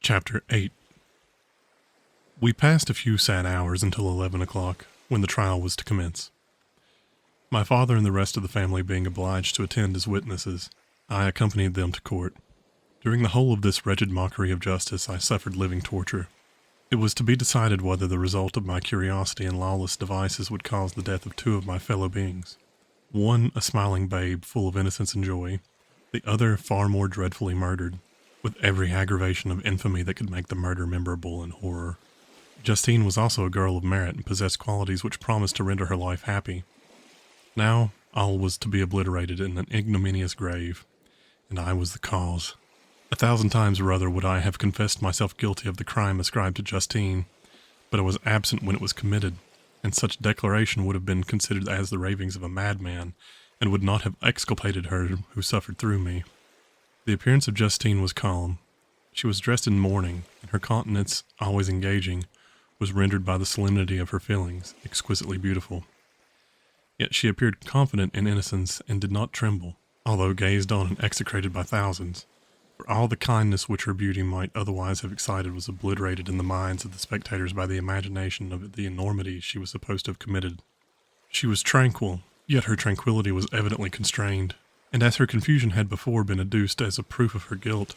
Chapter 8. We passed a few sad hours until 11 o'clock, when the trial was to commence. My father and the rest of the family being obliged to attend as witnesses, I accompanied them to court. During the whole of this wretched mockery of justice, I suffered living torture. It was to be decided whether the result of my curiosity and lawless devices would cause the death of two of my fellow beings. One, a smiling babe full of innocence and joy, the other far more dreadfully murdered, with every aggravation of infamy that could make the murder memorable in horror. Justine was also a girl of merit and possessed qualities which promised to render her life happy. Now, all was to be obliterated in an ignominious grave, and I was the cause. 1,000 times rather would I have confessed myself guilty of the crime ascribed to Justine, but I was absent when it was committed, and such declaration would have been considered as the ravings of a madman, and would not have exculpated her who suffered through me. The appearance of Justine was calm. She was dressed in mourning, and her countenance, always engaging, was rendered by the solemnity of her feelings exquisitely beautiful. Yet she appeared confident in innocence and did not tremble, although gazed on and execrated by thousands, for all the kindness which her beauty might otherwise have excited was obliterated in the minds of the spectators by the imagination of the enormity she was supposed to have committed. She was tranquil, yet her tranquillity was evidently constrained, and as her confusion had before been adduced as a proof of her guilt,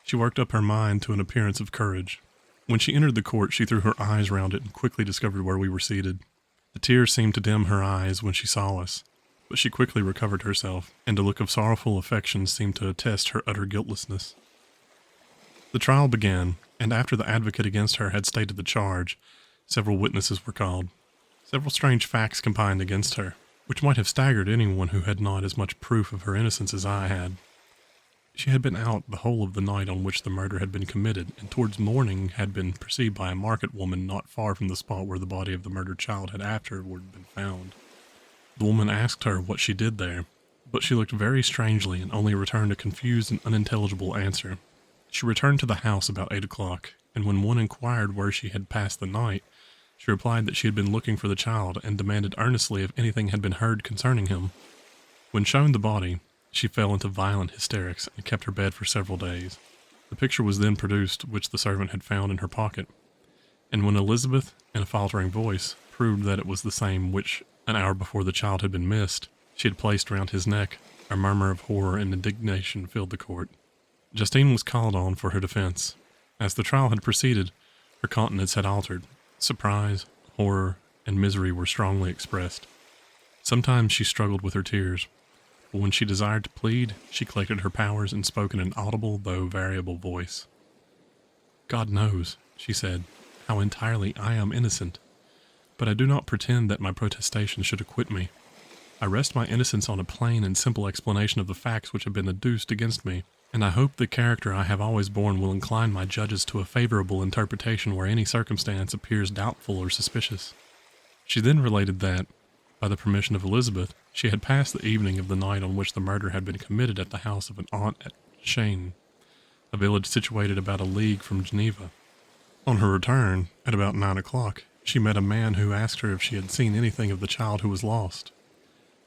she worked up her mind to an appearance of courage. When she entered the court, she threw her eyes round it and quickly discovered where we were seated. The tears seemed to dim her eyes when she saw us, but she quickly recovered herself, and a look of sorrowful affection seemed to attest her utter guiltlessness. The trial began, and after the advocate against her had stated the charge, several witnesses were called. Several strange facts combined against her, which might have staggered anyone who had not as much proof of her innocence as I had. She had been out the whole of the night on which the murder had been committed, and towards morning had been perceived by a market woman not far from the spot where the body of the murdered child had afterward been found. The woman asked her what she did there, but she looked very strangely and only returned a confused and unintelligible answer. She returned to the house about 8 o'clock, and when one inquired where she had passed the night, she replied that she had been looking for the child and demanded earnestly if anything had been heard concerning him. When shown the body, she fell into violent hysterics and kept her bed for several days. The picture was then produced which the servant had found in her pocket, and when Elizabeth, in a faltering voice, proved that it was the same which, an hour before the child had been missed, she had placed round his neck, a murmur of horror and indignation filled the court. Justine was called on for her defense. As the trial had proceeded, her countenance had altered. Surprise, horror, and misery were strongly expressed. Sometimes she struggled with her tears, but when she desired to plead, she collected her powers and spoke in an audible though variable voice. "God knows," she said, "how entirely I am innocent, but I do not pretend that my protestation should acquit me. I rest my innocence on a plain and simple explanation of the facts which have been adduced against me, and I hope the character I have always borne will incline my judges to a favorable interpretation where any circumstance appears doubtful or suspicious." She then related that, by the permission of Elizabeth, she had passed the evening of the night on which the murder had been committed at the house of an aunt at Chêne, a village situated about a league from Geneva. On her return, at about 9 o'clock, she met a man who asked her if she had seen anything of the child who was lost.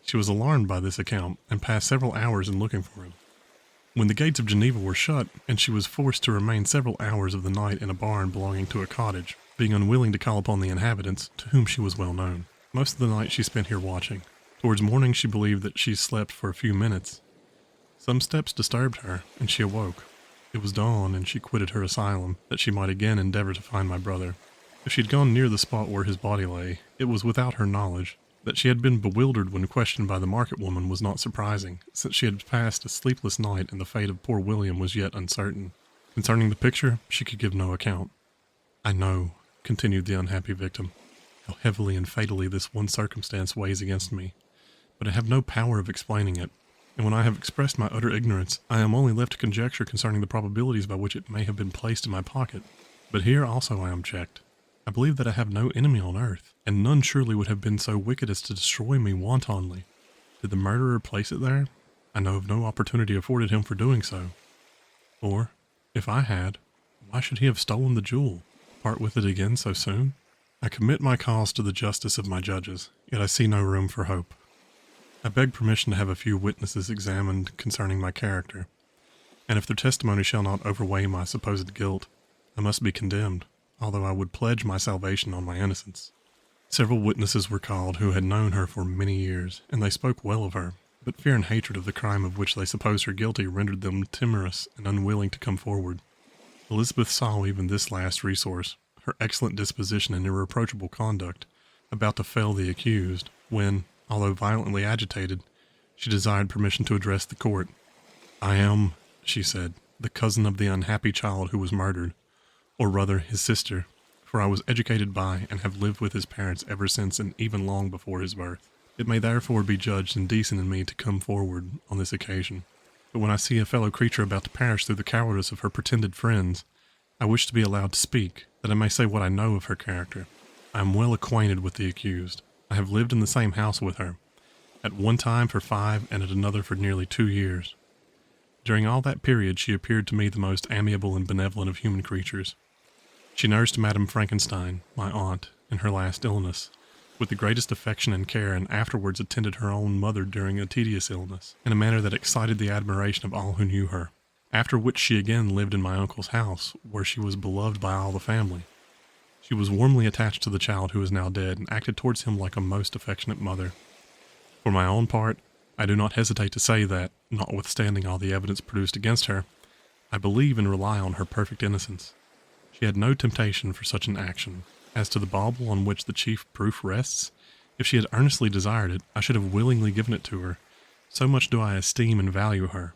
She was alarmed by this account, and passed several hours in looking for him. When the gates of Geneva were shut, and she was forced to remain several hours of the night in a barn belonging to a cottage, being unwilling to call upon the inhabitants, to whom she was well known. Most of the night she spent here watching. Towards morning she believed that she slept for a few minutes. Some steps disturbed her, and she awoke. It was dawn, and she quitted her asylum, that she might again endeavor to find my brother. If she had gone near the spot where his body lay, it was without her knowledge. That she had been bewildered when questioned by the market woman was not surprising, since she had passed a sleepless night and the fate of poor William was yet uncertain. Concerning the picture, she could give no account. "I know," continued the unhappy victim, "how heavily and fatally this one circumstance weighs against me, but I have no power of explaining it, and when I have expressed my utter ignorance, I am only left to conjecture concerning the probabilities by which it may have been placed in my pocket. But here also I am checked. I believe that I have no enemy on earth, and none surely would have been so wicked as to destroy me wantonly. Did the murderer place it there? I know of no opportunity afforded him for doing so. Or, if I had, why should he have stolen the jewel? Part with it again so soon? I commit my cause to the justice of my judges, yet I see no room for hope. I beg permission to have a few witnesses examined concerning my character, and if their testimony shall not overweigh my supposed guilt, I must be condemned, although I would pledge my salvation on my innocence. Several witnesses were called who had known her for many years, and they spoke well of her, but fear and hatred of the crime of which they supposed her guilty rendered them timorous and unwilling to come forward. Elizabeth saw even this last resource, her excellent disposition and irreproachable conduct, about to fell the accused, when, although violently agitated, she desired permission to address the court. "I am," she said, "the cousin of the unhappy child who was murdered, or rather his sister, for I was educated by and have lived with his parents ever since and even long before his birth. It may therefore be judged indecent in me to come forward on this occasion. But when I see a fellow creature about to perish through the cowardice of her pretended friends, I wish to be allowed to speak, that I may say what I know of her character. I am well acquainted with the accused. I have lived in the same house with her, at one time for 5 and at another for nearly 2 years. During all that period she appeared to me the most amiable and benevolent of human creatures. She nursed Madame Frankenstein, my aunt, in her last illness, with the greatest affection and care, and afterwards attended her own mother during a tedious illness, in a manner that excited the admiration of all who knew her. After which she again lived in my uncle's house, where she was beloved by all the family. She was warmly attached to the child who is now dead, and acted towards him like a most affectionate mother. For my own part, I do not hesitate to say that, notwithstanding all the evidence produced against her, I believe and rely on her perfect innocence. She had no temptation for such an action. As to the bauble on which the chief proof rests, if she had earnestly desired it, I should have willingly given it to her. So much do I esteem and value her."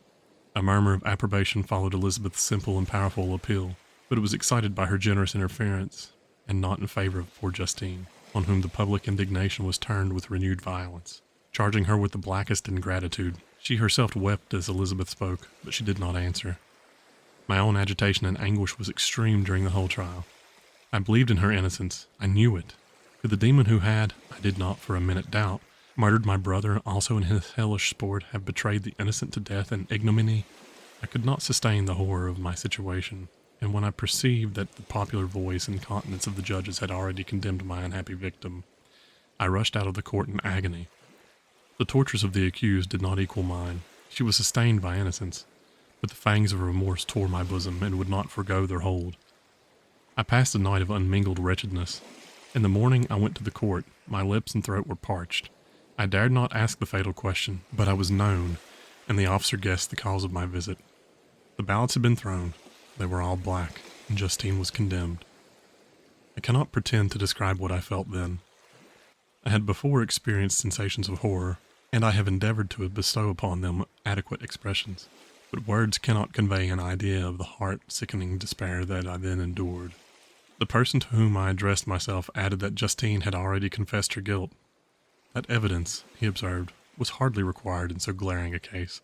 A murmur of approbation followed Elizabeth's simple and powerful appeal, but it was excited by her generous interference, and not in favor of poor Justine, on whom the public indignation was turned with renewed violence, charging her with the blackest ingratitude. She herself wept as Elizabeth spoke, but she did not answer. My own agitation and anguish was extreme during the whole trial. I believed in her innocence. I knew it. Could the demon who had, I did not for a minute doubt, murdered my brother also in his hellish sport have betrayed the innocent to death and ignominy? I could not sustain the horror of my situation, and when I perceived that the popular voice and countenance of the judges had already condemned my unhappy victim, I rushed out of the court in agony. The tortures of the accused did not equal mine. She was sustained by innocence, but the fangs of remorse tore my bosom and would not forego their hold. I passed a night of unmingled wretchedness. In the morning I went to the court. My lips and throat were parched. I dared not ask the fatal question, but I was known, and the officer guessed the cause of my visit. The ballots had been thrown. They were all black, and Justine was condemned. I cannot pretend to describe what I felt then. I had before experienced sensations of horror, and I have endeavored to bestow upon them adequate expressions, but words cannot convey an idea of the heart-sickening despair that I then endured. The person to whom I addressed myself added that Justine had already confessed her guilt. That evidence, he observed, was hardly required in so glaring a case,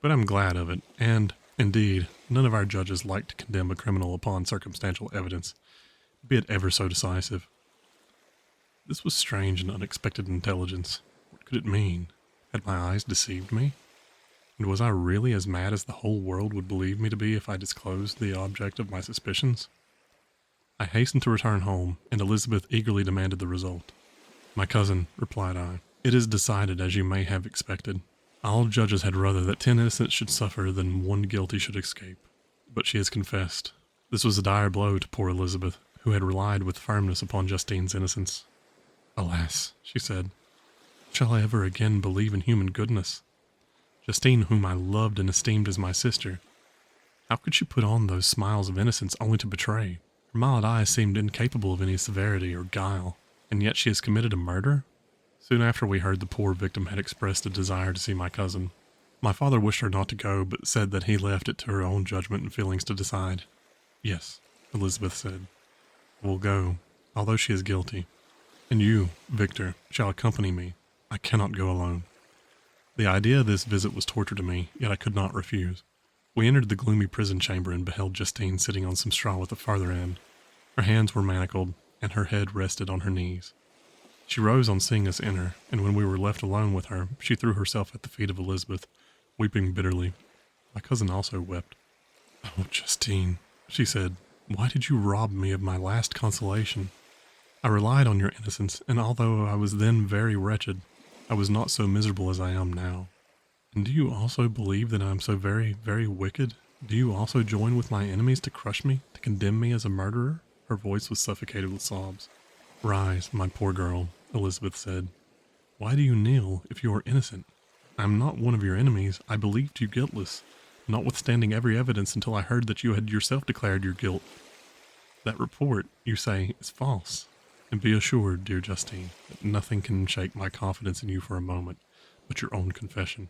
but I am glad of it, and, indeed, none of our judges like to condemn a criminal upon circumstantial evidence, be it ever so decisive. This was strange and unexpected intelligence. What could it mean? Had my eyes deceived me? And was I really as mad as the whole world would believe me to be if I disclosed the object of my suspicions? I hastened to return home, and Elizabeth eagerly demanded the result. "My cousin," replied I, "it is decided as you may have expected. All judges had rather that 10 innocents should suffer than 1 guilty should escape. But she has confessed." This was a dire blow to poor Elizabeth, who had relied with firmness upon Justine's innocence. "Alas," she said, "shall I ever again believe in human goodness? Justine, whom I loved and esteemed as my sister, how could she put on those smiles of innocence only to betray? Her mild eyes seemed incapable of any severity or guile, and yet she has committed a murder?" Soon after we heard the poor victim had expressed a desire to see my cousin. My father wished her not to go, but said that he left it to her own judgment and feelings to decide. "Yes," Elizabeth said, "I will go, although she is guilty. And you, Victor, shall accompany me. I cannot go alone." The idea of this visit was torture to me, yet I could not refuse. We entered the gloomy prison chamber and beheld Justine sitting on some straw at the farther end. Her hands were manacled, and her head rested on her knees. She rose on seeing us enter, and when we were left alone with her, she threw herself at the feet of Elizabeth, weeping bitterly. My cousin also wept. "Oh, Justine," she said, "why did you rob me of my last consolation? I relied on your innocence, and although I was then very wretched, I was not so miserable as I am now. And do you also believe that I am so very, very wicked?" Do you also join with my enemies to crush me, to condemn me as a murderer? Her voice was suffocated with sobs. Rise, my poor girl, Elizabeth said. Why do you kneel if you are innocent? I am not one of your enemies. I believed you guiltless, notwithstanding every evidence until I heard that you had yourself declared your guilt. That report, you say, is false. And be assured, dear Justine, that nothing can shake my confidence in you for a moment but your own confession.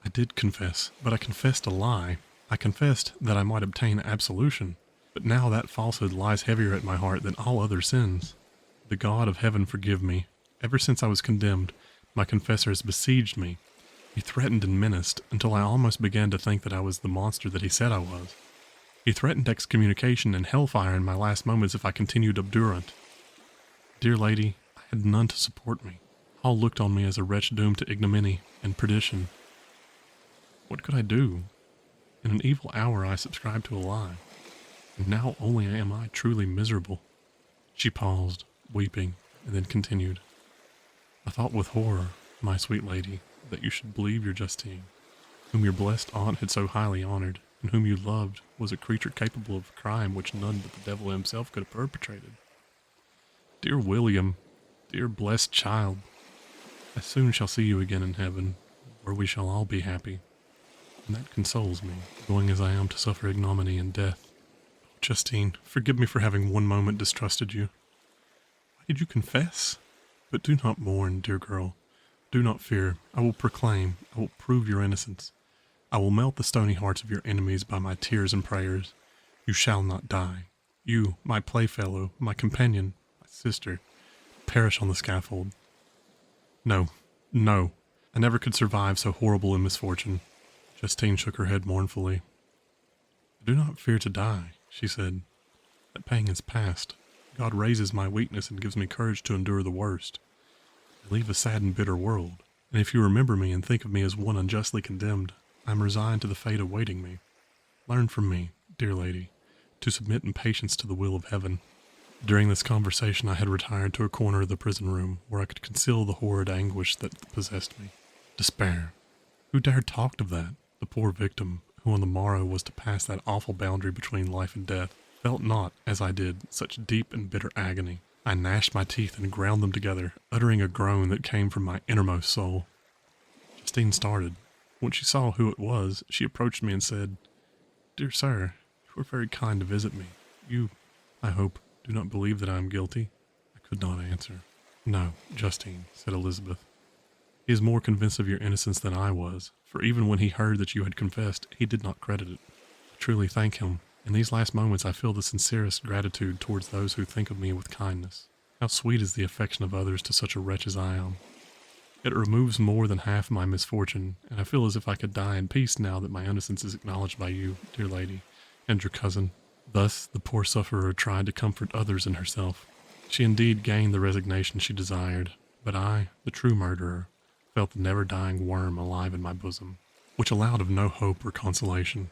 I did confess, but I confessed a lie. I confessed that I might obtain absolution, but now that falsehood lies heavier at my heart than all other sins. The God of heaven forgive me. Ever since I was condemned, my confessor has besieged me. He threatened and menaced until I almost began to think that I was the monster that he said I was. He threatened excommunication and hellfire in my last moments if I continued obdurant. Dear lady, I had none to support me. All looked on me as a wretch doomed to ignominy and perdition. What could I do? In an evil hour I subscribed to a lie, and now only am I truly miserable. She paused, weeping, and then continued. I thought with horror, my sweet lady, that you should believe your Justine, whom your blessed aunt had so highly honored, and whom you loved, was a creature capable of a crime which none but the devil himself could have perpetrated. Dear William, dear blessed child, I soon shall see you again in heaven, where we shall all be happy, and that consoles me, going as I am to suffer ignominy and death. Oh, Justine, forgive me for having one moment distrusted you. Why did you confess? But do not mourn, dear girl. Do not fear. I will proclaim, I will prove your innocence. I will melt the stony hearts of your enemies by my tears and prayers. You shall not die. You, my playfellow, my companion, my sister, perish on the scaffold. No, no, I never could survive so horrible a misfortune. Justine shook her head mournfully. I do not fear to die, she said. That pang is past. God raises my weakness and gives me courage to endure the worst. I leave a sad and bitter world, and if you remember me and think of me as one unjustly condemned, I am resigned to the fate awaiting me. Learn from me, dear lady, to submit in patience to the will of heaven. During this conversation I had retired to a corner of the prison room where I could conceal the horrid anguish that possessed me. Despair. Who dared talk of that? The poor victim, who on the morrow was to pass that awful boundary between life and death, felt not, as I did, such deep and bitter agony. I gnashed my teeth and ground them together, uttering a groan that came from my innermost soul. Justine started. When she saw who it was, she approached me and said, Dear sir, you were very kind to visit me. You, I hope, do not believe that I am guilty? I could not answer. No, Justine, said Elizabeth. He is more convinced of your innocence than I was, for even when he heard that you had confessed, he did not credit it. I truly thank him. In these last moments I feel the sincerest gratitude towards those who think of me with kindness. How sweet is the affection of others to such a wretch as I am. It removes more than half my misfortune, and I feel as if I could die in peace now that my innocence is acknowledged by you, dear lady, and your cousin. Thus the poor sufferer tried to comfort others and herself. She indeed gained the resignation she desired, but I, the true murderer, felt the never-dying worm alive in my bosom, which allowed of no hope or consolation.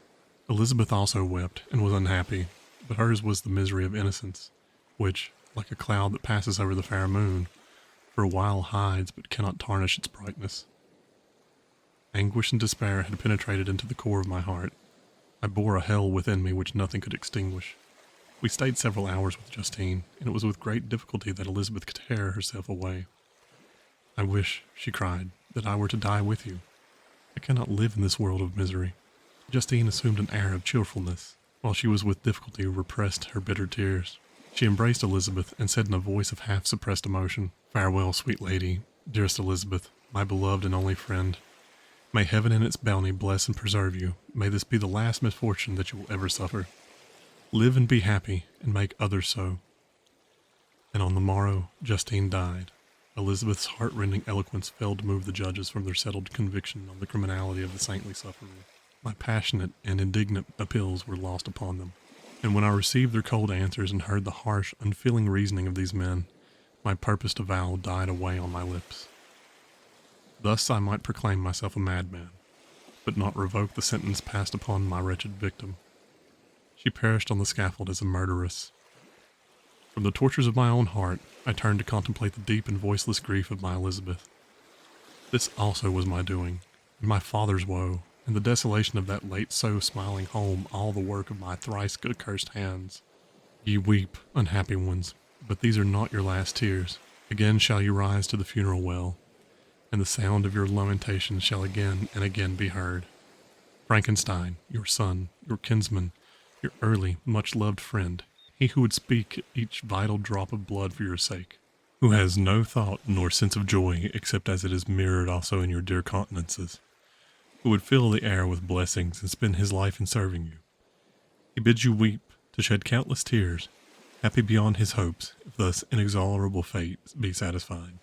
Elizabeth also wept and was unhappy, but hers was the misery of innocence, which, like a cloud that passes over the fair moon, for a while hides but cannot tarnish its brightness. Anguish and despair had penetrated into the core of my heart. I bore a hell within me which nothing could extinguish. We stayed several hours with Justine, and it was with great difficulty that Elizabeth could tear herself away. I wish, she cried, that I were to die with you. I cannot live in this world of misery. Justine assumed an air of cheerfulness, while she was with difficulty repressed her bitter tears. She embraced Elizabeth and said in a voice of half-suppressed emotion, Farewell, sweet lady, dearest Elizabeth, my beloved and only friend. May heaven in its bounty bless and preserve you. May this be the last misfortune that you will ever suffer. Live and be happy, and make others so. And on the morrow, Justine died. Elizabeth's heart-rending eloquence failed to move the judges from their settled conviction on the criminality of the saintly sufferer. My passionate and indignant appeals were lost upon them, and when I received their cold answers and heard the harsh, unfeeling reasoning of these men, my purposed avowal died away on my lips. Thus I might proclaim myself a madman, but not revoke the sentence passed upon my wretched victim. She perished on the scaffold as a murderess. From the tortures of my own heart, I turned to contemplate the deep and voiceless grief of my Elizabeth. This also was my doing, and my father's woe, and the desolation of that late so smiling home all the work of my thrice accursed hands. Ye weep, unhappy ones, but these are not your last tears. Again shall you rise to the funeral well, and the sound of your lamentations shall again and again be heard. Frankenstein, your son, your kinsman, your early, much-loved friend, he who would speak each vital drop of blood for your sake, who has no thought nor sense of joy except as it is mirrored also in your dear countenances, who would fill the air with blessings and spend his life in serving you. He bids you weep, to shed countless tears, happy beyond his hopes, if thus inexorable fate be satisfied,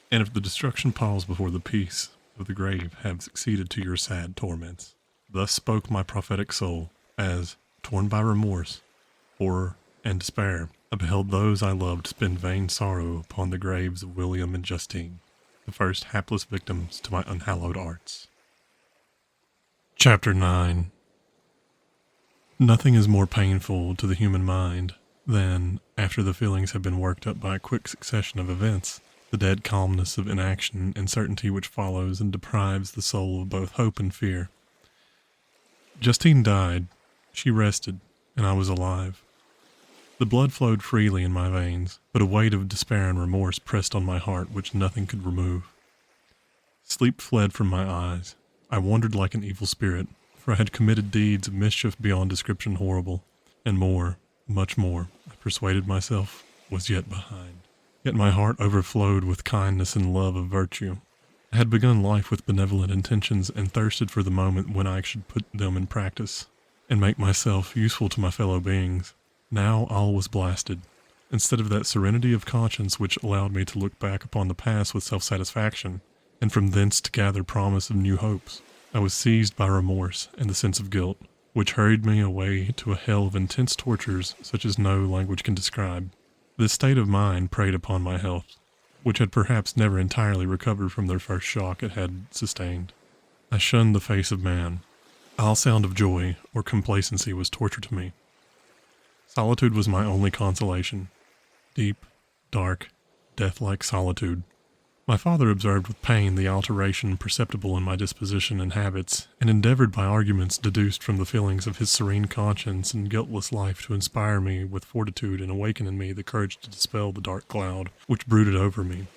and if the destruction pause before the peace of the grave have succeeded to your sad torments. Thus spoke my prophetic soul, as, torn by remorse, horror, and despair, I beheld those I loved spend vain sorrow upon the graves of William and Justine, the first hapless victims to my unhallowed arts. Chapter 9. Nothing is more painful to the human mind than, after the feelings have been worked up by a quick succession of events, the dead calmness of inaction and certainty which follows and deprives the soul of both hope and fear. Justine died, she rested, and I was alive. The blood flowed freely in my veins, but a weight of despair and remorse pressed on my heart which nothing could remove. Sleep fled from my eyes. I wandered like an evil spirit, for I had committed deeds of mischief beyond description horrible, and more, much more, I persuaded myself, was yet behind. Yet my heart overflowed with kindness and love of virtue. I had begun life with benevolent intentions and thirsted for the moment when I should put them in practice, and make myself useful to my fellow beings. Now all was blasted. Instead of that serenity of conscience which allowed me to look back upon the past with self-satisfaction, and from thence to gather promise of new hopes, I was seized by remorse and the sense of guilt, which hurried me away to a hell of intense tortures such as no language can describe. This state of mind preyed upon my health, which had perhaps never entirely recovered from the first shock it had sustained. I shunned the face of man. All sound of joy or complacency was torture to me. Solitude was my only consolation. Deep, dark, death-like solitude. My father observed with pain the alteration perceptible in my disposition and habits, and endeavored by arguments deduced from the feelings of his serene conscience and guiltless life to inspire me with fortitude and awaken in me the courage to dispel the dark cloud which brooded over me.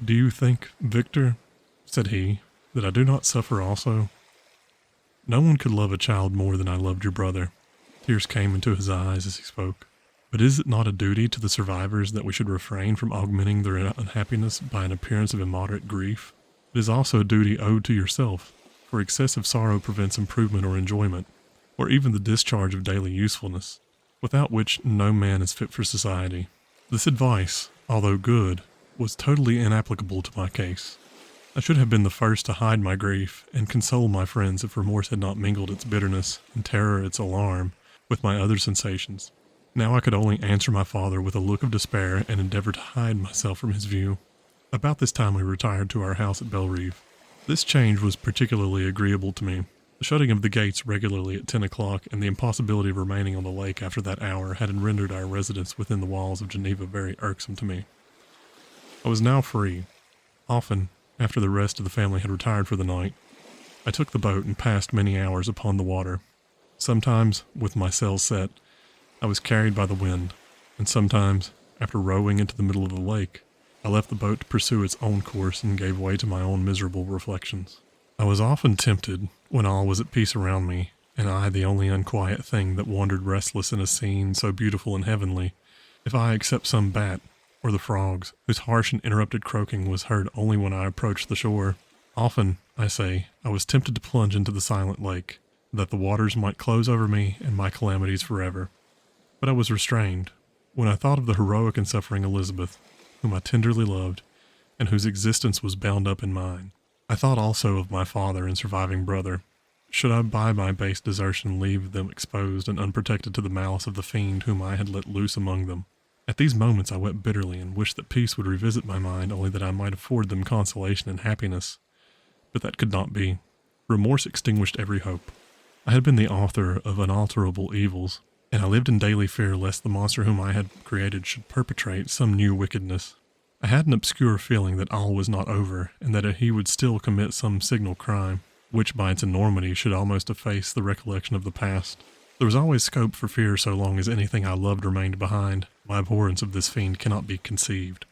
"Do you think, Victor," said he, "that I do not suffer also? No one could love a child more than I loved your brother." Tears came into his eyes as he spoke. "But is it not a duty to the survivors that we should refrain from augmenting their unhappiness by an appearance of immoderate grief? It is also a duty owed to yourself, for excessive sorrow prevents improvement or enjoyment, or even the discharge of daily usefulness, without which no man is fit for society." This advice, although good, was totally inapplicable to my case. I should have been the first to hide my grief and console my friends if remorse had not mingled its bitterness and terror its alarm with my other sensations. Now I could only answer my father with a look of despair and endeavor to hide myself from his view. About this time we retired to our house at Bellerive. This change was particularly agreeable to me. The shutting of the gates regularly at 10 o'clock and the impossibility of remaining on the lake after that hour had rendered our residence within the walls of Geneva very irksome to me. I was now free. Often, after the rest of the family had retired for the night, I took the boat and passed many hours upon the water. Sometimes, with my sails set, I was carried by the wind, and sometimes, after rowing into the middle of the lake, I left the boat to pursue its own course and gave way to my own miserable reflections. I was often tempted, when all was at peace around me, and I the only unquiet thing that wandered restless in a scene so beautiful and heavenly, if I except some bat, or the frogs, whose harsh and interrupted croaking was heard only when I approached the shore. Often, I say, I was tempted to plunge into the silent lake, that the waters might close over me and my calamities forever. But I was restrained, when I thought of the heroic and suffering Elizabeth, whom I tenderly loved, and whose existence was bound up in mine. I thought also of my father and surviving brother. Should I by my base desertion leave them exposed and unprotected to the malice of the fiend whom I had let loose among them? At these moments I wept bitterly and wished that peace would revisit my mind, only that I might afford them consolation and happiness. But that could not be. Remorse extinguished every hope. I had been the author of unalterable evils, and I lived in daily fear lest the monster whom I had created should perpetrate some new wickedness. I had an obscure feeling that all was not over, and that he would still commit some signal crime. which by its enormity should almost efface the recollection of the past. There was always scope for fear so long as anything I loved remained behind. My abhorrence of this fiend cannot be conceived.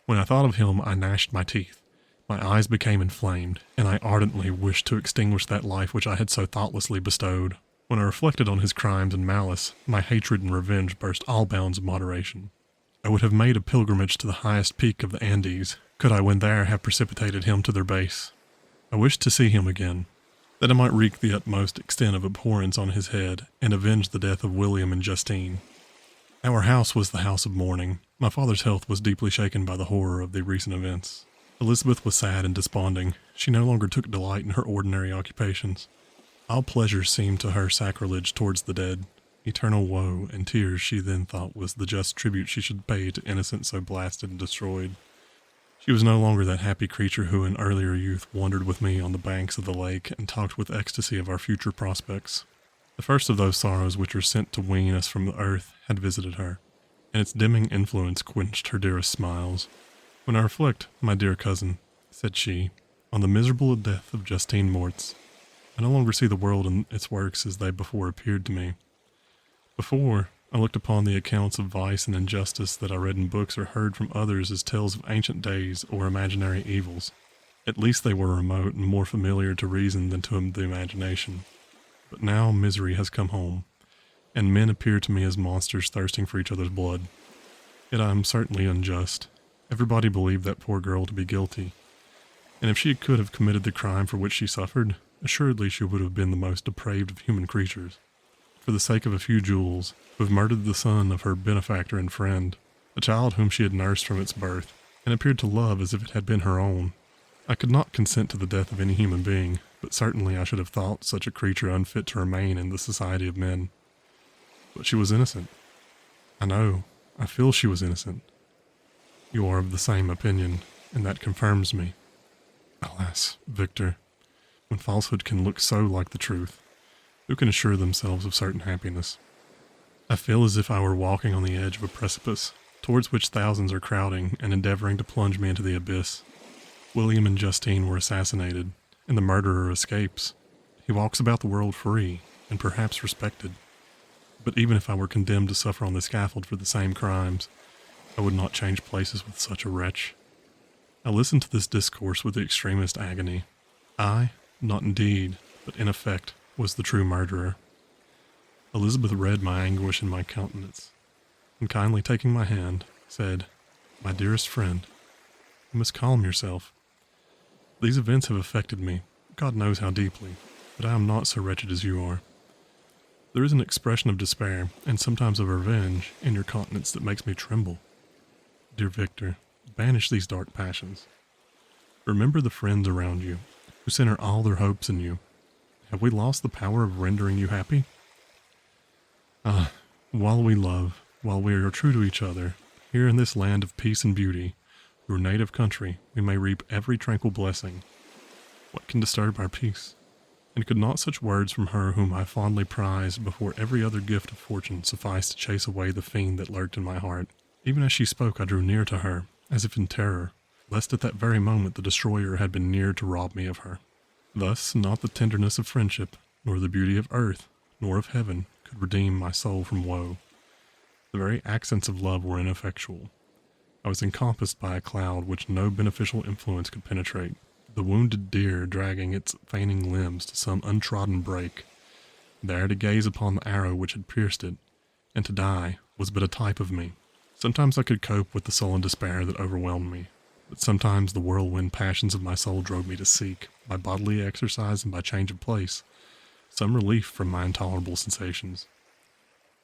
When I thought of him, I gnashed my teeth. My eyes became inflamed, and I ardently wished to extinguish that life which I had so thoughtlessly bestowed. When I reflected on his crimes and malice, my hatred and revenge burst all bounds of moderation. I would have made a pilgrimage to the highest peak of the Andes, could I when there have precipitated him to their base. I wished to see him again, that I might wreak the utmost extent of abhorrence on his head, and avenge the death of William and Justine. Our house was the house of mourning. My father's health was deeply shaken by the horror of the recent events. Elizabeth was sad and desponding. She no longer took delight in her ordinary occupations. All pleasure seemed to her sacrilege towards the dead. Eternal woe and tears she then thought was the just tribute she should pay to innocence so blasted and destroyed. She was no longer that happy creature who in earlier youth wandered with me on the banks of the lake and talked with ecstasy of our future prospects. The first of those sorrows which are sent to wean us from the earth had visited her, and its dimming influence quenched her dearest smiles. When I reflect, my dear cousin, said she, on the miserable death of Justine Moritz, I no longer see the world and its works as they before appeared to me. Before, I looked upon the accounts of vice and injustice that I read in books or heard from others as tales of ancient days or imaginary evils. At least they were remote and more familiar to reason than to the imagination. But now misery has come home, and men appear to me as monsters thirsting for each other's blood. Yet I am certainly unjust. Everybody believed that poor girl to be guilty, and if she could have committed the crime for which she suffered, assuredly she would have been the most depraved of human creatures. For the sake of a few jewels, to have murdered the son of her benefactor and friend, a child whom she had nursed from its birth, and appeared to love as if it had been her own. I could not consent to the death of any human being, but certainly I should have thought such a creature unfit to remain in the society of men. But she was innocent. I feel she was innocent. You are of the same opinion, and that confirms me. Alas, Victor, when falsehood can look so like the truth, who can assure themselves of certain happiness? I feel as if I were walking on the edge of a precipice, towards which thousands are crowding and endeavoring to plunge me into the abyss. William and Justine were assassinated, and the murderer escapes. He walks about the world free, and perhaps respected. But even if I were condemned to suffer on the scaffold for the same crimes, I would not change places with such a wretch. I listened to this discourse with the extremest agony. I, not in deed, but in effect, was the true murderer. Elizabeth read my anguish in my countenance, and kindly taking my hand, said, "My dearest friend, you must calm yourself. These events have affected me, God knows how deeply, but I am not so wretched as you are. There is an expression of despair, and sometimes of revenge, in your countenance that makes me tremble. Dear Victor, banish these dark passions. Remember the friends around you, who center all their hopes in you. Have we lost the power of rendering you happy? While we love, while we are true to each other, here in this land of peace and beauty, your native country, we may reap every tranquil blessing. What can disturb our peace? And could not such words from her whom I fondly prized before every other gift of fortune suffice to chase away the fiend that lurked in my heart? Even as she spoke, I drew near to her, as if in terror, lest at that very moment the destroyer had been near to rob me of her. Thus, not the tenderness of friendship, nor the beauty of earth, nor of heaven, could redeem my soul from woe. The very accents of love were ineffectual. I was encompassed by a cloud which no beneficial influence could penetrate, the wounded deer dragging its fainting limbs to some untrodden brake, there to gaze upon the arrow which had pierced it, and to die was but a type of me. Sometimes I could cope with the sullen despair that overwhelmed me, but sometimes the whirlwind passions of my soul drove me to seek, by bodily exercise and by change of place, some relief from my intolerable sensations.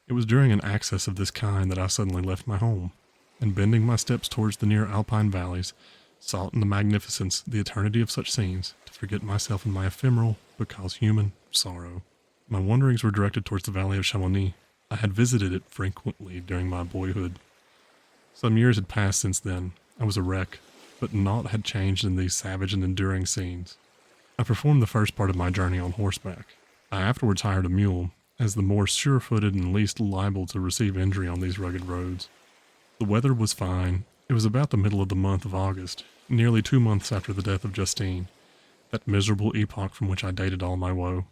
It was during an access of this kind that I suddenly left my home, and bending my steps towards the near alpine valleys, sought in the magnificence, the eternity of such scenes, to forget myself in my ephemeral, because human, sorrow. My wanderings were directed towards the valley of Chamonix. I had visited it frequently during my boyhood. Some years had passed since then. I was a wreck, but naught had changed in these savage and enduring scenes. I performed the first part of my journey on horseback. I afterwards hired a mule, as the more sure-footed and least liable to receive injury on these rugged roads. The weather was fine. It was about the middle of the month of August, nearly 2 months after the death of Justine, that miserable epoch from which I dated all my woe.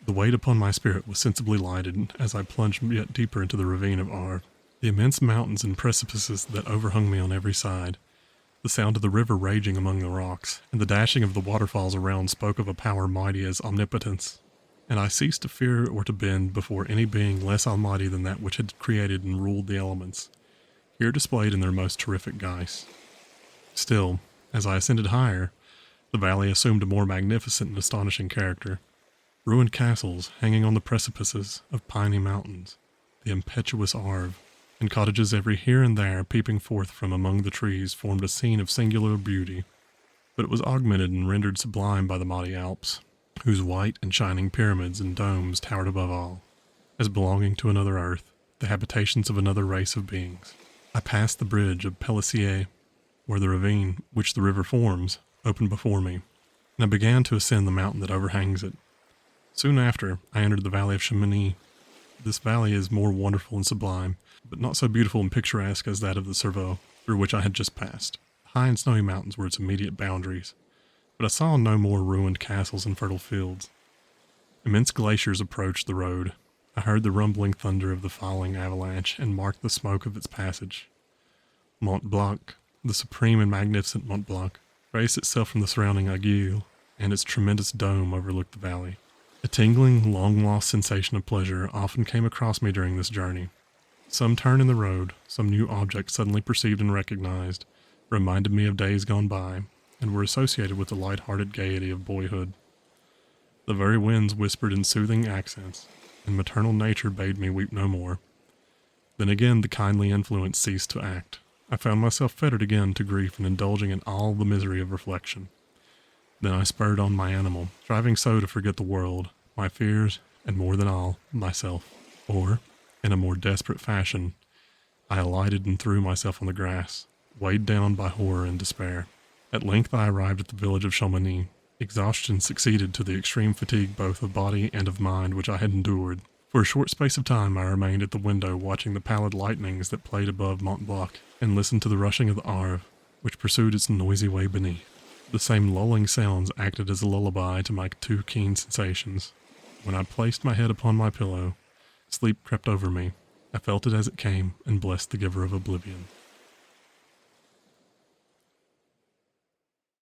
The weight upon my spirit was sensibly lightened as I plunged yet deeper into the ravine of Arve. The immense mountains and precipices that overhung me on every side, the sound of the river raging among the rocks, and the dashing of the waterfalls around spoke of a power mighty as omnipotence, and I ceased to fear or to bend before any being less almighty than that which had created and ruled the elements, here displayed in their most terrific guise. Still, as I ascended higher, the valley assumed a more magnificent and astonishing character. Ruined castles hanging on the precipices of piny mountains, the impetuous Arve, and cottages every here and there peeping forth from among the trees formed a scene of singular beauty, but it was augmented and rendered sublime by the mighty Alps, whose white and shining pyramids and domes towered above all, as belonging to another earth, the habitations of another race of beings. I passed the bridge of Pelissier, where the ravine which the river forms opened before me, and I began to ascend the mountain that overhangs it. Soon after, I entered the valley of Chamonix. This valley is more wonderful and sublime, but not so beautiful and picturesque as that of the Cervaux, through which I had just passed. High and snowy mountains were its immediate boundaries, but I saw no more ruined castles and fertile fields. Immense glaciers approached the road. I heard the rumbling thunder of the falling avalanche and marked the smoke of its passage. Mont Blanc, the supreme and magnificent Mont Blanc, raised itself from the surrounding aiguille, and its tremendous dome overlooked the valley. A tingling, long-lost sensation of pleasure often came across me during this journey. Some turn in the road, some new object suddenly perceived and recognized, reminded me of days gone by, and were associated with the light-hearted gaiety of boyhood. The very winds whispered in soothing accents, and maternal nature bade me weep no more. Then again the kindly influence ceased to act. I found myself fettered again to grief and indulging in all the misery of reflection. Then I spurred on my animal, striving so to forget the world, my fears, and more than all, myself. Or, in a more desperate fashion, I alighted and threw myself on the grass, weighed down by horror and despair. At length I arrived at the village of Chamonix. Exhaustion succeeded to the extreme fatigue both of body and of mind which I had endured. For a short space of time I remained at the window watching the pallid lightnings that played above Mont Blanc, and listened to the rushing of the Arve, which pursued its noisy way beneath. The same lulling sounds acted as a lullaby to my too keen sensations. When I placed my head upon my pillow, sleep crept over me. I felt it as it came, and blessed the giver of oblivion.